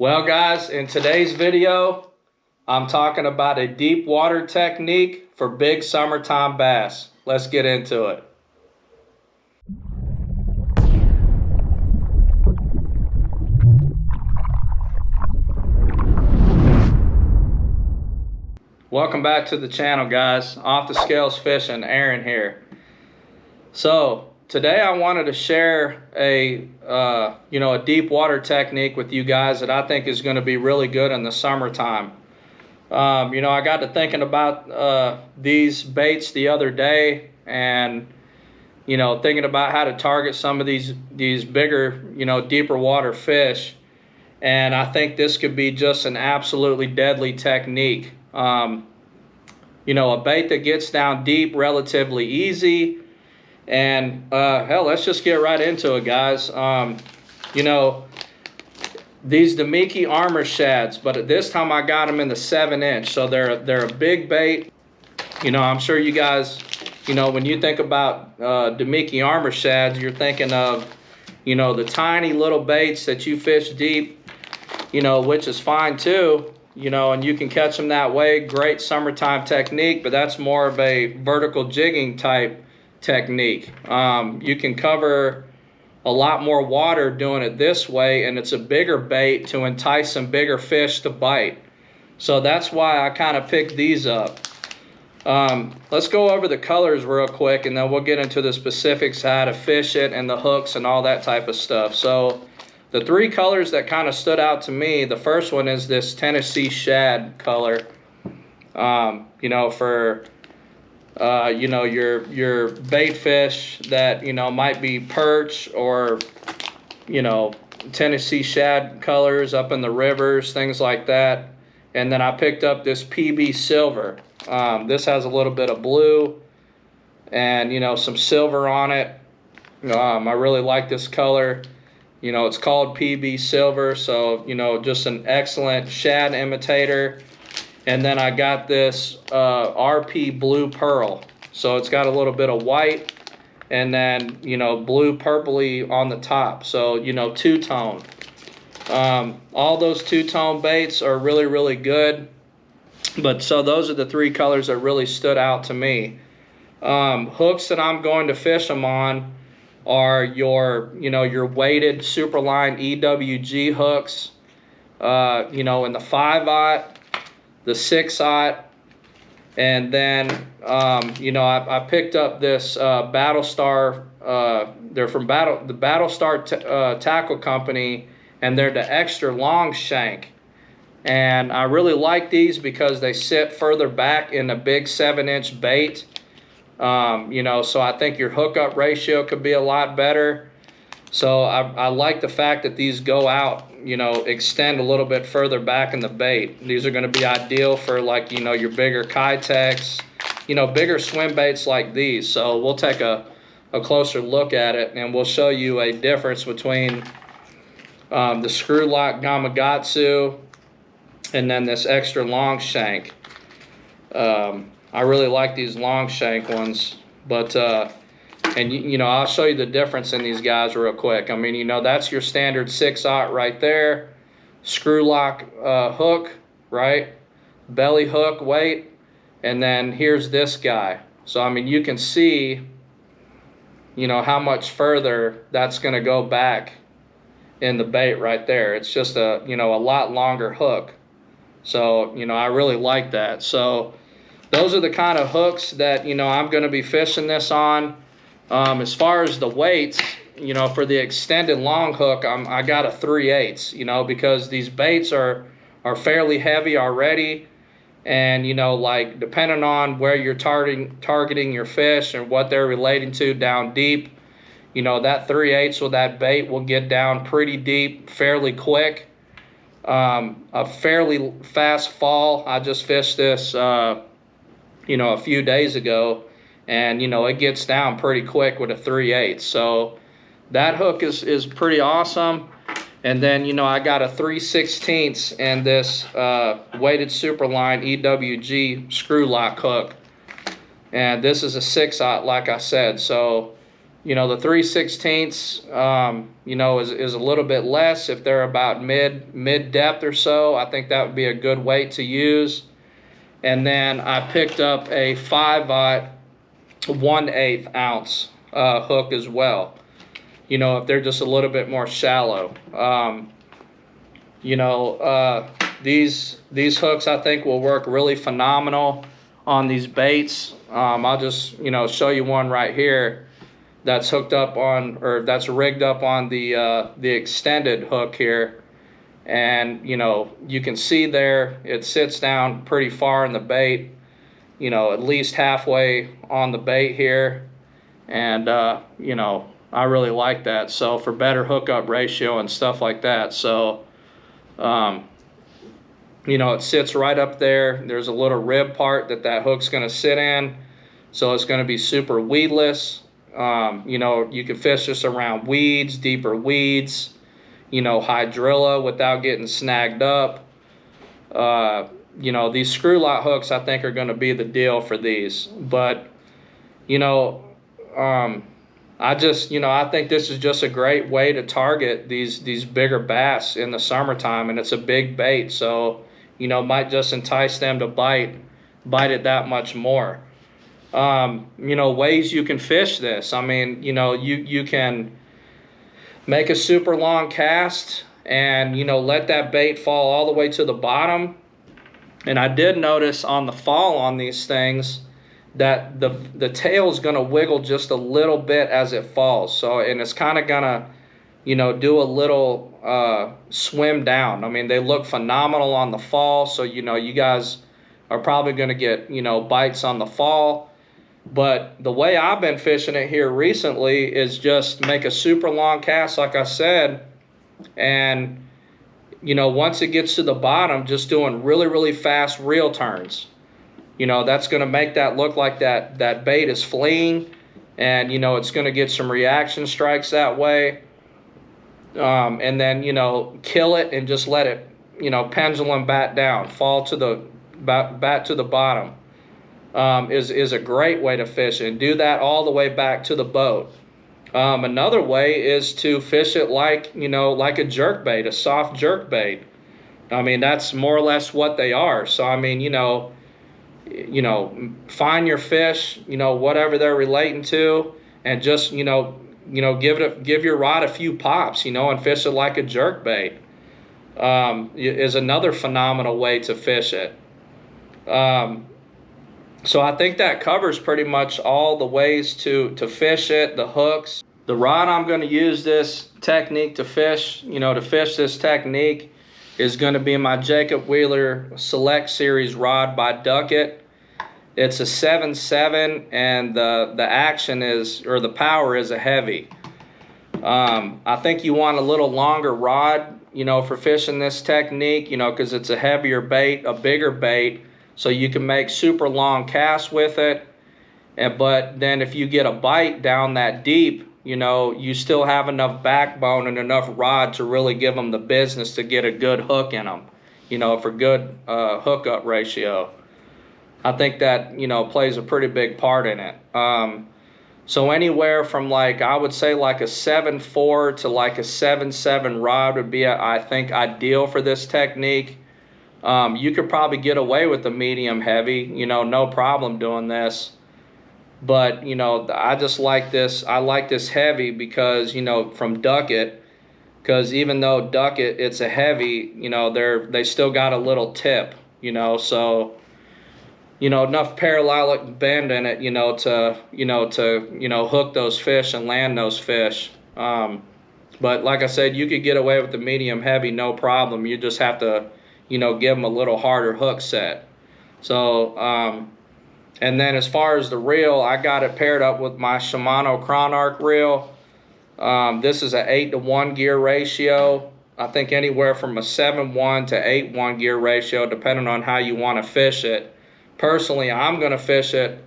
Well guys, in today's video, I'm talking about a deep water technique for big summertime bass. Let's get into it. Welcome back to the channel, guys. Off the Scales Fishing, Aaron here. So today I wanted to share a deep water technique with you guys that I think is going to be really good in the summertime. I got to thinking about these baits the other day, and thinking about how to target some of these bigger, deeper water fish. And I think this could be just an absolutely deadly technique. A bait that gets down deep relatively easy. And hell, let's just get right into it, guys. These Damiki Armor Shads, but at this time I got them in the 7-inch, so they're a big bait. I'm sure you guys, when you think about Damiki Armor Shads, you're thinking of, the tiny little baits that you fish deep, which is fine too, and you can catch them that way. Great summertime technique, but that's more of a vertical jigging type technique. You can cover a lot more water doing it this way, and it's a bigger bait to entice some bigger fish to bite. So that's why I kind of picked these up. Let's go over the colors real quick, and then we'll get into the specifics, how to fish it and the hooks and all that type of stuff. So the three colors that kind of stood out to me, the first one is this Tennessee Shad color. For your bait fish that might be perch or Tennessee Shad colors up in the rivers, things like that. And then I picked up this PB Silver. This has a little bit of blue and some silver on it. I really like this color. It's called PB Silver, so just an excellent shad imitator. And then I got this RP Blue Pearl. So it's got a little bit of white and then, blue purpley on the top. So, two-tone. All those two-tone baits are really, really good. But so those are the three colors that really stood out to me. Hooks that I'm going to fish them on are your weighted Superline EWG hooks, in the 5/0, the 6/0, and then I picked up this Battlestar. They're from the Battlestar Tackle Company, and they're the extra long shank. And I really like these because they sit further back in the big 7-inch bait. So I think your hookup ratio could be a lot better. So I like the fact that these go out, extend a little bit further back in the bait. These are going to be ideal for like, your bigger Kitex, bigger swim baits like these. So we'll take a closer look at it, and we'll show you a difference between the Screw Lock Gamakatsu and then this extra long shank. I really like these long shank ones, but I'll show you the difference in these guys real quick. I mean, that's your standard 6/0 right there. Screw lock hook, right? Belly hook weight. And then here's this guy. So, I mean, you can see, how much further that's going to go back in the bait right there. It's just a lot longer hook. So, I really like that. So those are the kind of hooks that, I'm going to be fishing this on. As far as the weights, for the extended long hook, I got a 3/8, because these baits are fairly heavy already. And, like depending on where you're targeting your fish and what they're relating to down deep, that 3/8 with that bait will get down pretty deep fairly quick. A fairly fast fall. I just fished this, a few days ago, and it gets down pretty quick with a 3/8. So that hook is pretty awesome. And then I got a 3/16 and this weighted Superline EWG screw lock hook, and this is a 6/0 like I said. So You know, the 3/16, you know, is a little bit less if they're about mid depth or so. I think that would be a good weight to use. And then I picked up a 5/0 1/8 ounce hook as well. You know, if they're just a little bit more shallow. You know, these hooks I think will work really phenomenal on these baits. I'll just, you know, show you one right here that's hooked up on, or that's rigged up on the extended hook here. And, you know, you can see there it sits down pretty far in the bait, you know, at least halfway on the bait here. And, you know, I really like that. So for better hookup ratio and stuff like that. So, you know, it sits right up there. There's a little rib part that hook's going to sit in. So it's going to be super weedless. You know, you can fish this around weeds, deeper weeds, you know, hydrilla without getting snagged up. You know, these screw lot hooks I think are going to be the deal for these. But, you know, I just, you know, I think this is just a great way to target these bigger bass in the summertime, and it's a big bait, so, you know, might just entice them to bite it that much more. You know, ways you can fish this. I mean, you know, you can make a super long cast and, you know, let that bait fall all the way to the bottom. And I did notice on the fall on these things that the tail is going to wiggle just a little bit as it falls. So, and it's kind of going to, you know, do a little swim down. I mean, they look phenomenal on the fall. So, you know, you guys are probably going to get, you know, bites on the fall. But the way I've been fishing it here recently is just make a super long cast, like I said, and, you know, once it gets to the bottom, just doing really, really fast reel turns. You know, that's going to make that look like that bait is fleeing, and, you know, it's going to get some reaction strikes that way. And then, you know, kill it and just let it, you know, pendulum back down, fall to the back to the bottom. Is a great way to fish, and do that all the way back to the boat. Another way is to fish it like, you know, like a jerk bait, a soft jerk bait. I mean, that's more or less what they are. So, I mean, you know, find your fish, you know, whatever they're relating to, and just, you know, give your rod a few pops, you know, and fish it like a jerk bait. Is another phenomenal way to fish it. So I think that covers pretty much all the ways to fish it, the hooks. The rod I'm going to use this technique to fish, you know, to fish this technique is going to be my Jacob Wheeler Select Series rod by Duckett. It's a 7.7, and the action is, or the power is a heavy. I think you want a little longer rod, you know, for fishing this technique, you know, because it's a heavier bait, a bigger bait. So you can make super long casts with it. But then if you get a bite down that deep, you know, you still have enough backbone and enough rod to really give them the business to get a good hook in them, you know, for good hookup ratio. I think that, you know, plays a pretty big part in it. So anywhere from, like, I would say like a 7.4 to like a 7.7 rod would be, I think, ideal for this technique. You could probably get away with the medium heavy, you know, no problem doing this. But, you know, I just like this. I like this heavy because, you know, from Duckett, because even though Duckett, it's a heavy, you know, they still got a little tip, you know, so, you know, enough parallelic bend in it, you know, to hook those fish and land those fish. But like I said, you could get away with the medium heavy, no problem. You just have to, you know, give them a little harder hook set. So, and then as far as the reel, I got it paired up with my Shimano Chronarch reel. This is an 8-to-1 gear ratio. I think anywhere from a 7-1 to 8-1 gear ratio, depending on how you want to fish it. Personally, I'm going to fish it,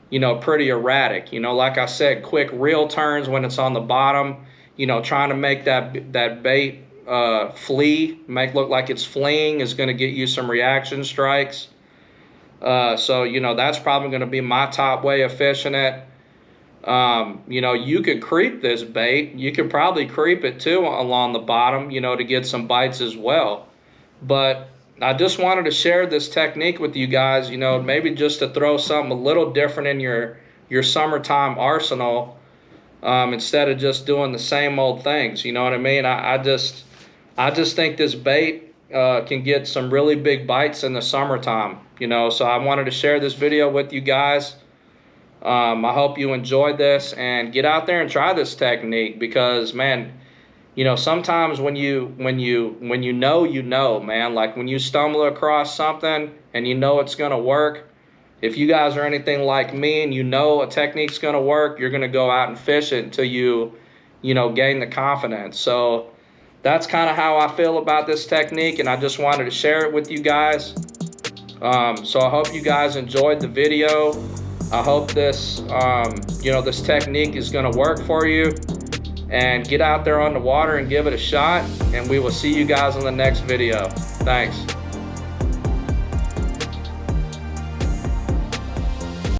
you know, pretty erratic. You know, like I said, quick reel turns when it's on the bottom, you know, trying to make that bait flee, make look like it's fleeing, is going to get you some reaction strikes. So, you know, that's probably going to be my top way of fishing it. You know, you could creep this bait. You could probably creep it too along the bottom, you know, to get some bites as well. But I just wanted to share this technique with you guys, you know, maybe just to throw something a little different in your summertime arsenal, instead of just doing the same old things. You know what I mean? I just think this bait can get some really big bites in the summertime, you know. So I wanted to share this video with you guys. I hope you enjoyed this, and get out there and try this technique, because man, you know, sometimes when you know, man, like when you stumble across something and you know it's gonna work, if you guys are anything like me and you know a technique's gonna work, you're gonna go out and fish it until you know, gain the confidence. So that's kind of how I feel about this technique, and I just wanted to share it with you guys. So I hope you guys enjoyed the video. I hope this, you know, this technique is gonna work for you. And get out there on the water and give it a shot, and we will see you guys on the next video. Thanks.